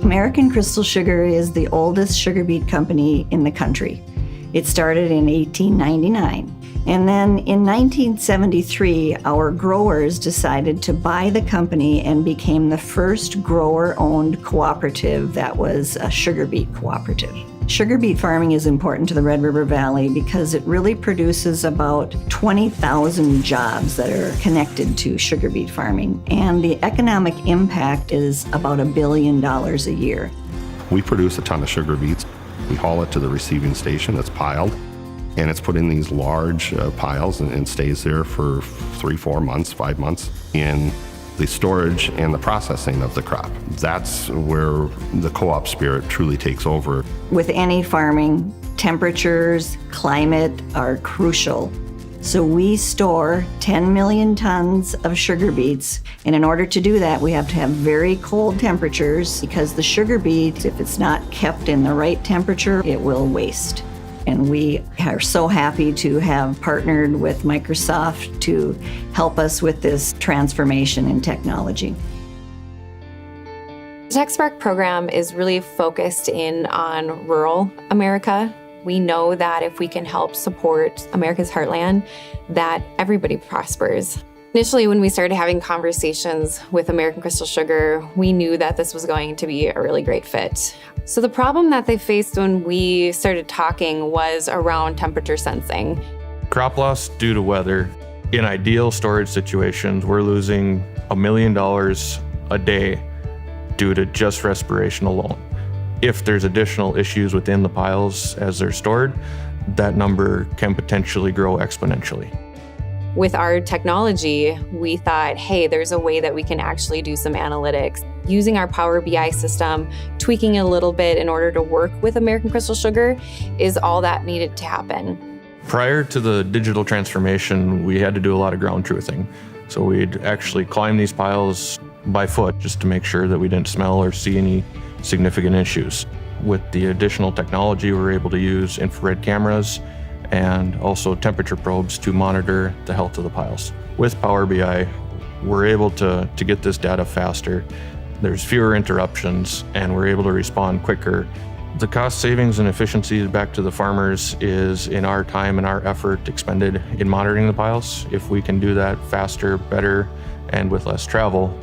American Crystal Sugar is the oldest sugar beet company in the country. It started in 1899. And then in 1973, our growers decided to buy the company and became the first grower-owned cooperative that was a sugar beet cooperative. Sugar beet farming is important to the Red River Valley because it really produces about 20,000 jobs that are connected to sugar beet farming. And the economic impact is about $1 billion a year. We produce a ton of sugar beets. We haul it to the receiving station that's piled, and it's put in these large piles and stays there for 3, 4 months, 5 months in the storage and the processing of the crop. That's where the co-op spirit truly takes over. With any farming, temperatures, climate are crucial. So we store 10 million tons of sugar beets, and in order to do that, we have to have very cold temperatures because the sugar beet, if it's not kept in the right temperature, it will waste. And we are so happy to have partnered with Microsoft to help us with this transformation in technology. The TechSpark program is really focused in on rural America. We know that if we can help support America's heartland, that everybody prospers. Initially, when we started having conversations with American Crystal Sugar, we knew that this was going to be a really great fit. So the problem that they faced when we started talking was around temperature sensing. Crop loss due to weather. In ideal storage situations, we're losing $1 million a day due to just respiration alone. If there's additional issues within the piles as they're stored, that number can potentially grow exponentially. With our technology, we thought, hey, there's a way that we can actually do some analytics. Using our Power BI system, tweaking it a little bit in order to work with American Crystal Sugar is all that needed to happen. Prior to the digital transformation, we had to do a lot of ground truthing. So we'd actually climb these piles by foot just to make sure that we didn't smell or see any significant issues. With the additional technology, we're able to use infrared cameras and also temperature probes to monitor the health of the piles. With Power BI, we're able to get this data faster. There's fewer interruptions, and we're able to respond quicker. The cost savings and efficiencies back to the farmers is in our time and our effort expended in monitoring the piles. If we can do that faster, better, and with less travel,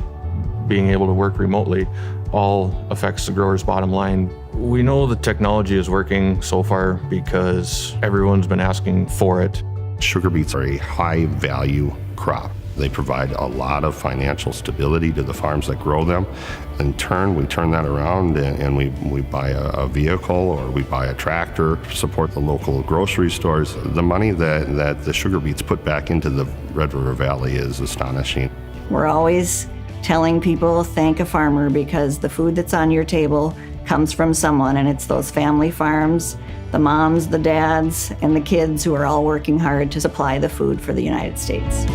being able to work remotely, all affects the grower's bottom line. We know the technology is working so far because everyone's been asking for it. Sugar beets are a high value crop. They provide a lot of financial stability to the farms that grow them. In turn, we turn that around and we buy a vehicle or we buy a tractor, support the local grocery stores. The money that the sugar beets put back into the Red River Valley is astonishing. We're always telling people, thank a farmer, because the food that's on your table comes from someone, and it's those family farms, the moms, the dads, and the kids who are all working hard to supply the food for the United States.